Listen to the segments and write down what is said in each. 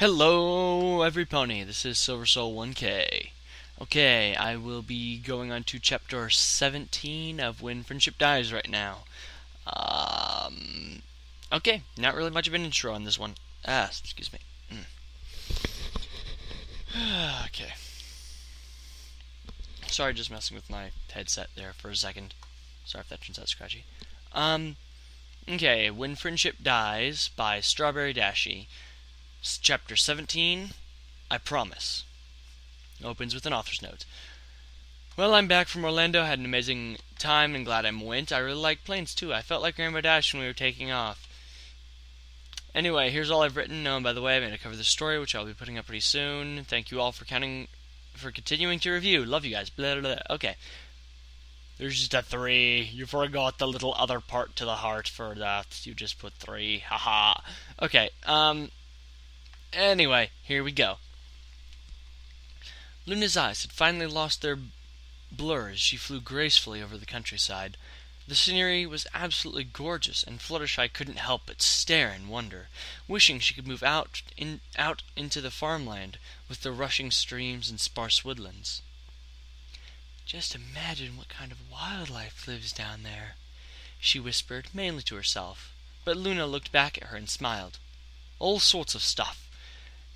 Hello, every pony. This is Silver Soul 1K. Okay, I will be going on to chapter 17 of When Friendship Dies right now. Okay, not really much of an intro on this one. Excuse me. Okay. Sorry, just messing with my headset there for a second. Sorry if that turns out scratchy. Okay, When Friendship Dies by StrawberryDashie. Chapter 17, I Promise. Opens with an author's note. Well, I'm back from Orlando. Had an amazing time and glad I went. I really like planes too. I felt like Rainbow Dash when we were taking off. Anyway, here's all I've written. Oh, and by the way, I'm going to cover the story, which I'll be putting up pretty soon. Thank you all for continuing to review. Love you guys. Blah, blah, blah. Okay. There's just a 3. You forgot the little other part to the heart for that. You just put 3. Haha. Okay. Anyway, here we go. Luna's eyes had finally lost their blur as she flew gracefully over the countryside. The scenery was absolutely gorgeous, and Fluttershy couldn't help but stare in wonder, wishing she could move out into the farmland with the rushing streams and sparse woodlands. Just imagine what kind of wildlife lives down there, she whispered, mainly to herself, but Luna looked back at her and smiled. All sorts of stuff.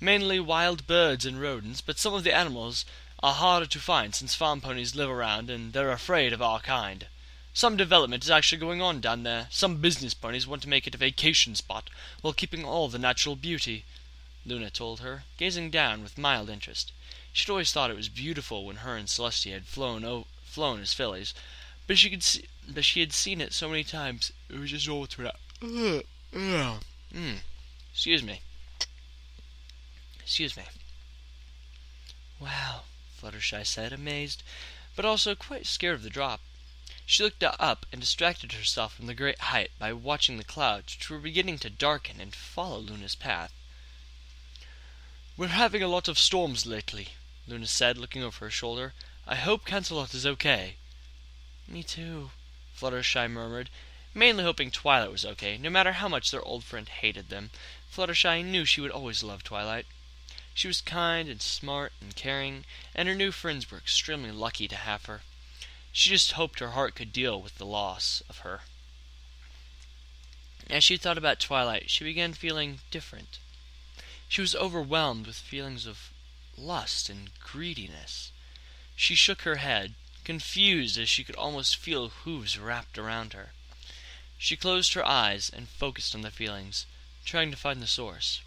Mainly wild birds and rodents, but some of the animals are harder to find since farm ponies live around and they're afraid of our kind. Some development is actually going on down there. Some business ponies want to make it a vacation spot while keeping all the natural beauty, Luna told her, gazing down with mild interest. She'd always thought it was beautiful when her and Celestia had flown as fillies, but she had seen it so many times it was just all turned out. Excuse me. Wow, Fluttershy said, amazed, but also quite scared of the drop. She looked up and distracted herself from the great height by watching the clouds, which were beginning to darken and follow Luna's path. We're having a lot of storms lately, Luna said, looking over her shoulder. I hope Canterlot is okay. Me too, Fluttershy murmured, mainly hoping Twilight was okay. No matter how much their old friend hated them, Fluttershy knew she would always love Twilight. She was kind and smart and caring, and her new friends were extremely lucky to have her. She just hoped her heart could deal with the loss of her. As she thought about Twilight, she began feeling different. She was overwhelmed with feelings of lust and greediness. She shook her head, confused as she could almost feel hooves wrapped around her. She closed her eyes and focused on the feelings, trying to find the source.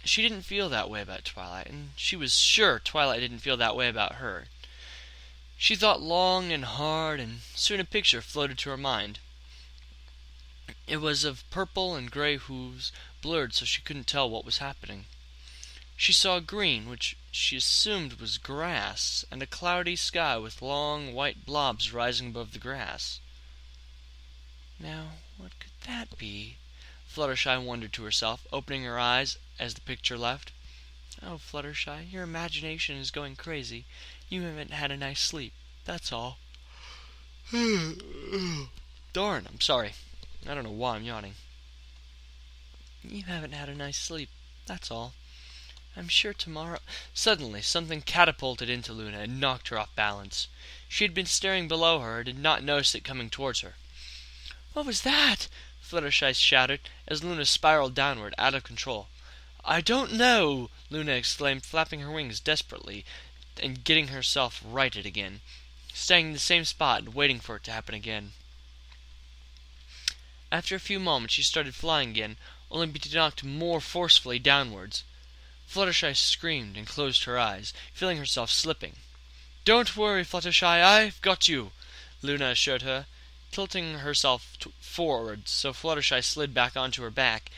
She didn't feel that way about Twilight, and she was sure Twilight didn't feel that way about her. She thought long and hard, and soon a picture floated to her mind. It was of purple and gray hooves, blurred so she couldn't tell what was happening. She saw green, which she assumed was grass, and a cloudy sky with long white blobs rising above the grass. Now, what could that be? Fluttershy wondered to herself, opening her eyes as the picture left. Oh, Fluttershy, your imagination is going crazy. You haven't had a nice sleep, that's all. Darn, I'm sorry. I don't know why I'm yawning. You haven't had a nice sleep, that's all. I'm sure tomorrow... Suddenly, something catapulted into Luna and knocked her off balance. She had been staring below her and did not notice it coming towards her. What was that? Fluttershy shouted as Luna spiraled downward, out of control. I don't know, Luna exclaimed, flapping her wings desperately and getting herself righted again, staying in the same spot and waiting for it to happen again. After a few moments she started flying again, only to be knocked more forcefully downwards. Fluttershy screamed and closed her eyes, feeling herself slipping. Don't worry, Fluttershy, I've got you, Luna assured her, tilting herself forward so Fluttershy slid back onto her back.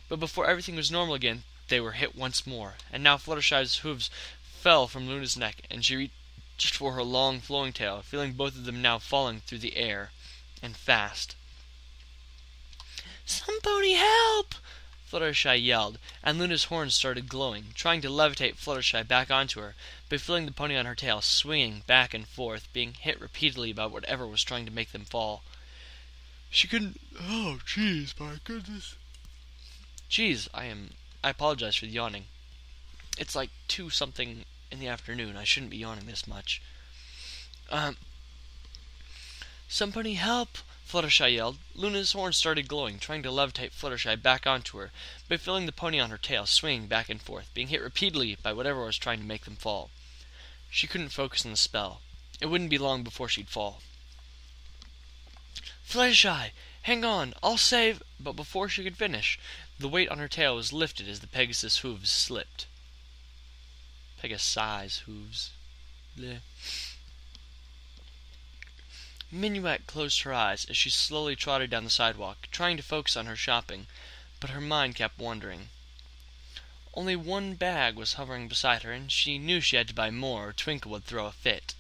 But before everything was normal again, they were hit once more, and now Fluttershy's hooves fell from Luna's neck, and she reached for her long flowing tail, feeling both of them now falling through the air, and fast. Somebody help! Fluttershy yelled, and Luna's horns started glowing, trying to levitate Fluttershy back onto her, but feeling the pony on her tail swinging back and forth, being hit repeatedly by whatever was trying to make them fall. She couldn't... Oh, jeez, my goodness. Jeez, I am I apologize for the yawning. It's like 2-something in the afternoon. I shouldn't be yawning this much. Somebody help! Fluttershy yelled. Luna's horn started glowing, trying to levitate Fluttershy back onto her by feeling the pony on her tail swinging back and forth, being hit repeatedly by whatever was trying to make them fall. She couldn't focus on the spell. It wouldn't be long before she'd fall. Fluttershy, hang on, I'll save... But before she could finish, the weight on her tail was lifted as the Pegasus hooves slipped. Pegasus hooves. Bleh. Minuet closed her eyes as she slowly trotted down the sidewalk, trying to focus on her shopping, but her mind kept wandering. Only one bag was hovering beside her, and she knew she had to buy more or Twinkle would throw a fit.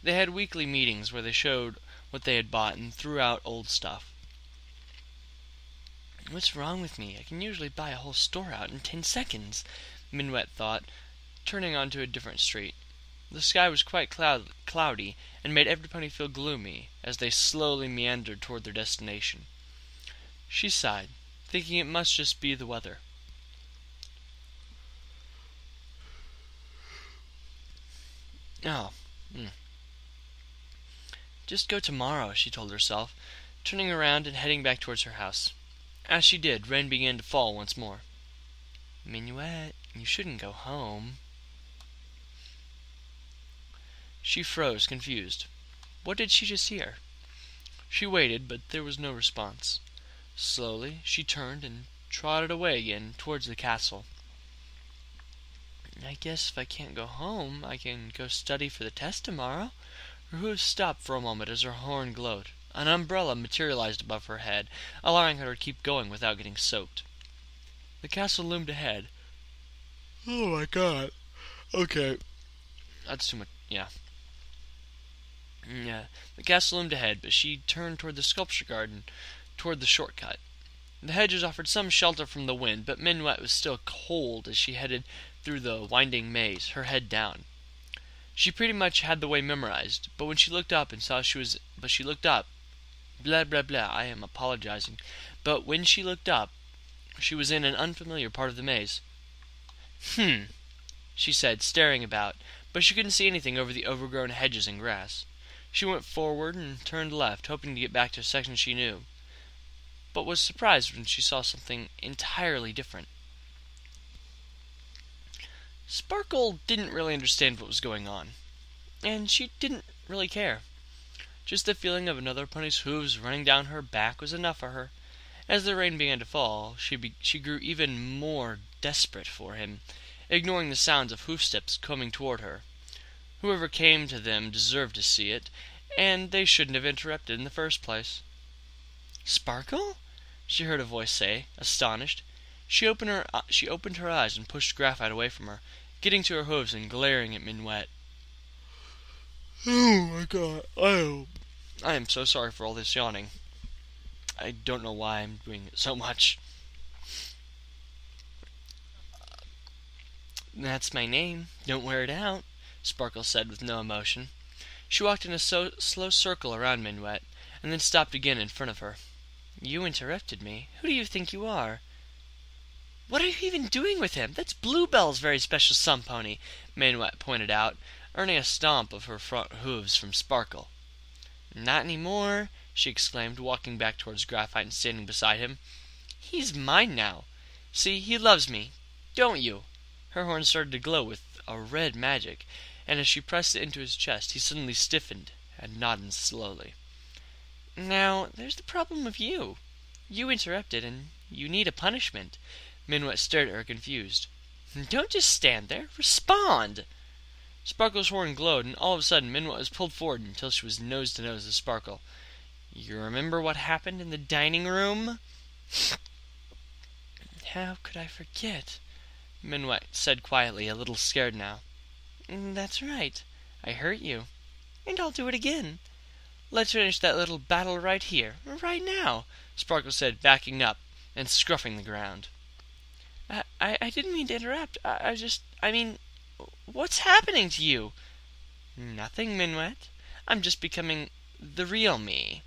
They had weekly meetings where they showed what they had bought and threw out old stuff. What's wrong with me? I can usually buy a whole store out in 10 seconds, Minuet thought, turning onto a different street. The sky was quite cloudy and made everybody feel gloomy as they slowly meandered toward their destination. She sighed, thinking it must just be the weather. Just go tomorrow, she told herself, turning around and heading back towards her house. As she did, rain began to fall once more. Minuet, you shouldn't go home. She froze, confused. What did she just hear? She waited, but there was no response. Slowly, she turned and trotted away again towards the castle. I guess if I can't go home, I can go study for the test tomorrow. Her hooves stopped for a moment as her horn glowed. An umbrella materialized above her head, allowing her to keep going without getting soaked. The castle loomed ahead. Oh my god. Okay. That's too much. Yeah. The castle loomed ahead, but she turned toward the sculpture garden, toward the shortcut. The hedges offered some shelter from the wind, but Minuet was still cold as she headed through the winding maze, her head down. She pretty much had the way memorized, but when she looked up and saw she looked up. Blah, blah, blah, I am apologizing. But when she looked up, she was in an unfamiliar part of the maze. She said, staring about, but she couldn't see anything over the overgrown hedges and grass. She went forward and turned left, hoping to get back to a section she knew, but was surprised when she saw something entirely different. Sparkle didn't really understand what was going on, and she didn't really care. Just the feeling of another pony's hooves running down her back was enough for her. As the rain began to fall, she grew even more desperate for him, ignoring the sounds of hoofsteps coming toward her. Whoever came to them deserved to see it, and they shouldn't have interrupted in the first place. Sparkle? She heard a voice say, astonished. She opened her eyes and pushed Graphite away from her, getting to her hooves and glaring at Minuet. Oh my god, I am so sorry for all this yawning. I don't know why I'm doing it so much. That's my name. Don't wear it out, Sparkle said with no emotion. She walked in a slow circle around Minuet, and then stopped again in front of her. You interrupted me. Who do you think you are? What are you even doing with him? That's Bluebell's very special sun pony, Minuet pointed out, earning a stomp of her front hooves from Sparkle. Not anymore, she exclaimed, walking back towards Graphite and standing beside him. He's mine now. See, he loves me. Don't you? Her horn started to glow with a red magic, and as she pressed it into his chest, he suddenly stiffened and nodded slowly. Now, there's the problem of you. You interrupted, and you need a punishment. Minuet stared at her, confused. Don't just stand there. Respond! Sparkle's horn glowed, and all of a sudden Minuet was pulled forward until she was nose to nose with Sparkle. You remember what happened in the dining room? How could I forget? Minuet said quietly, a little scared now. That's right. I hurt you. And I'll do it again. Let's finish that little battle right here, right now, Sparkle said, backing up and scruffing the ground. I didn't mean to interrupt. I mean, what's happening to you? Nothing, Minuet. I'm just becoming the real me.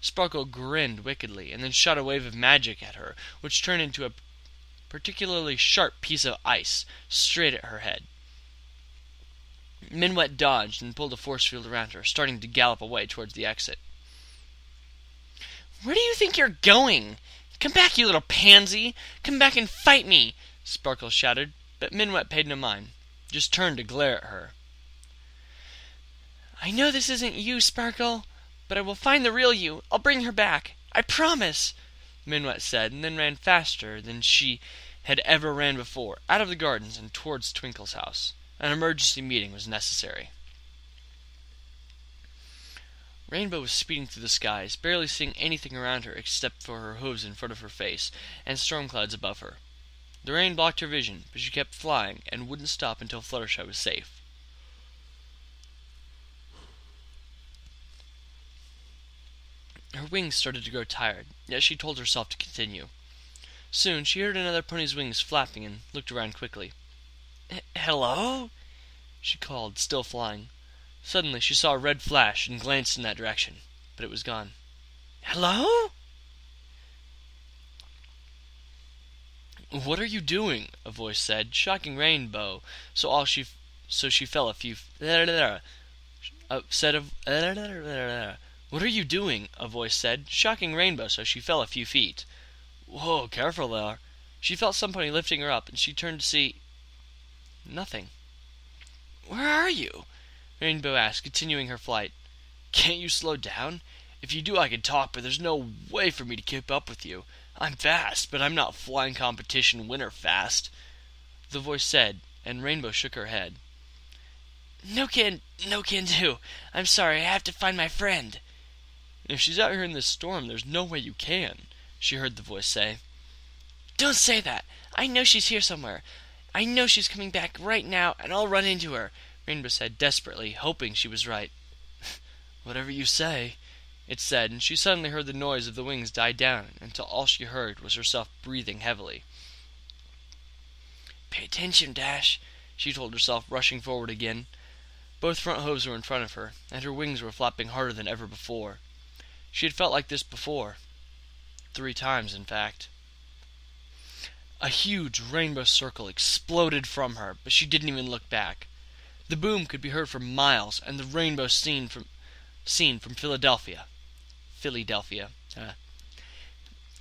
Sparkle grinned wickedly and then shot a wave of magic at her, which turned into a particularly sharp piece of ice straight at her head. Minwet dodged and pulled a force field around her, starting to gallop away towards the exit. "Where do you think you're going? Come back, you little pansy! Come back and fight me!" Sparkle shouted, but Minwet paid no mind, just turned to glare at her. "I know this isn't you, Sparkle, but I will find the real you. I'll bring her back. I promise," Minwet said, and then ran faster than she had ever ran before, out of the gardens and towards Twinkle's house. An emergency meeting was necessary. Rainbow was speeding through the skies, barely seeing anything around her except for her hooves in front of her face and storm clouds above her. The rain blocked her vision, but she kept flying and wouldn't stop until Fluttershy was safe. Her wings started to grow tired, yet she told herself to continue. Soon she heard another pony's wings flapping and looked around quickly. "Hello?" she called, still flying. Suddenly she saw a red flash and glanced in that direction, but it was gone. "Hello?" "What are you doing?" a voice said, shocking Rainbow, so she fell a few What are you doing? A voice said, shocking Rainbow so she fell a few feet. "Whoa, careful there." She felt somebody lifting her up, and she turned to see nothing. "Where are you?" Rainbow asked, continuing her flight. "Can't you slow down? If you do I can talk, but there's no way for me to keep up with you. I'm fast, but I'm not flying competition winner fast," the voice said, and Rainbow shook her head. No can do. I'm sorry, I have to find my friend." "If she's out here in this storm, there's no way you can," she heard the voice say. "Don't say that. I know she's here somewhere. I know she's coming back right now, and I'll run into her," Rainbow said desperately, hoping she was right. "Whatever you say," it said, and she suddenly heard the noise of the wings die down until all she heard was herself breathing heavily. "Pay attention, Dash," she told herself, rushing forward again. Both front hooves were in front of her, and her wings were flapping harder than ever before. She had felt like this before. 3 times, in fact. A huge rainbow circle exploded from her, but she didn't even look back. The boom could be heard for miles, and the rainbow seen from Philadelphia. It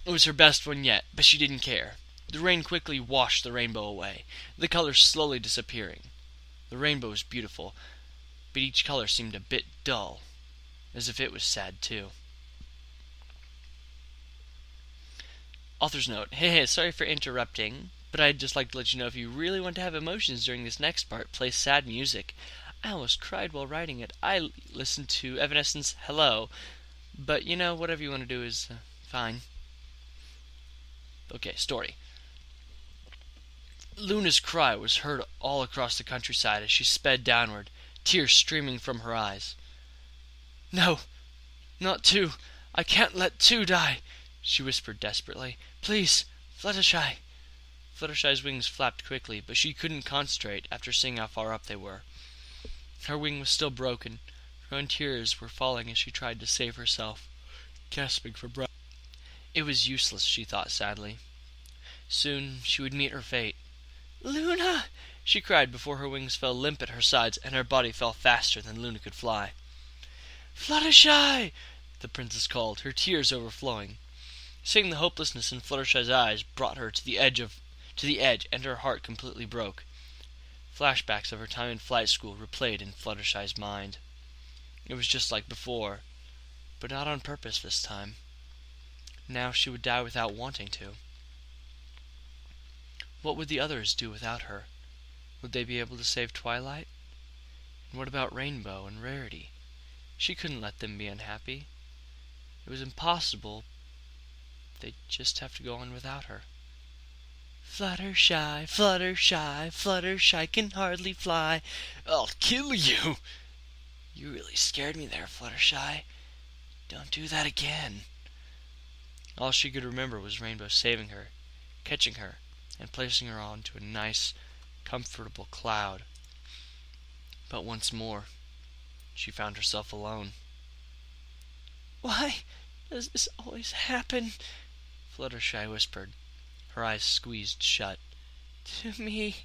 was her best one yet, but she didn't care. The rain quickly washed the rainbow away, the colors slowly disappearing. The rainbow was beautiful, but each color seemed a bit dull, as if it was sad too. Author's note: Hey, sorry for interrupting, but I'd just like to let you know if you really want to have emotions during this next part, play sad music. I almost cried while writing it. I listened to Evanescence Hello, but whatever you want to do is fine. Okay, story. Luna's cry was heard all across the countryside as she sped downward, tears streaming from her eyes. "No, not two. I can't let two die," she whispered desperately. "Please, Fluttershy." Fluttershy's wings flapped quickly, but she couldn't concentrate after seeing how far up they were. Her wing was still broken. Her own tears were falling as she tried to save herself, gasping for breath. It was useless, she thought sadly. Soon she would meet her fate. "Luna!" she cried before her wings fell limp at her sides and her body fell faster than Luna could fly. "Fluttershy!" the princess called, her tears overflowing. Seeing the hopelessness in Fluttershy's eyes brought her to the edge, and her heart completely broke. Flashbacks of her time in flight school replayed in Fluttershy's mind. It was just like before, but not on purpose this time. Now she would die without wanting to. What would the others do without her? Would they be able to save Twilight? And what about Rainbow and Rarity? She couldn't let them be unhappy. It was impossible. They'd just have to go on without her. "Fluttershy, Fluttershy, Fluttershy can hardly fly. I'll kill you." "You really scared me there, Fluttershy. Don't do that again." All she could remember was Rainbow saving her, catching her, and placing her onto a nice, comfortable cloud. But once more, she found herself alone. "Why does this always happen?" Fluttershy whispered. her eyes squeezed shut. To me.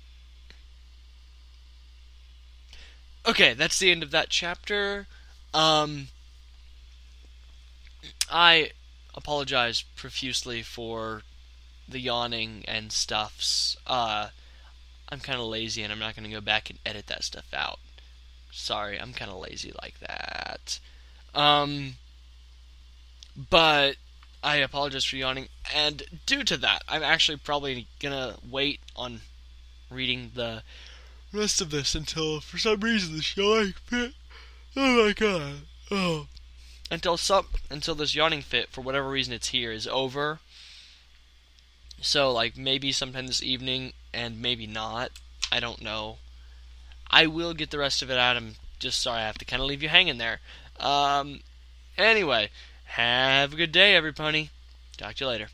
Okay, that's the end of that chapter. I apologize profusely for the yawning and stuffs. I'm kind of lazy and I'm not going to go back and edit that stuff out. Sorry, I'm kind of lazy like that. But I apologize for yawning, and due to that, I'm actually probably going to wait on reading the rest of this until, for some reason, this yawning fit. Oh my god. Oh. Until this yawning fit, for whatever reason it's here, is over. So, like, maybe sometime this evening, and maybe not. I don't know. I will get the rest of it out. I'm just sorry I have to kind of leave you hanging there. Anyway, have a good day, everybody. Talk to you later.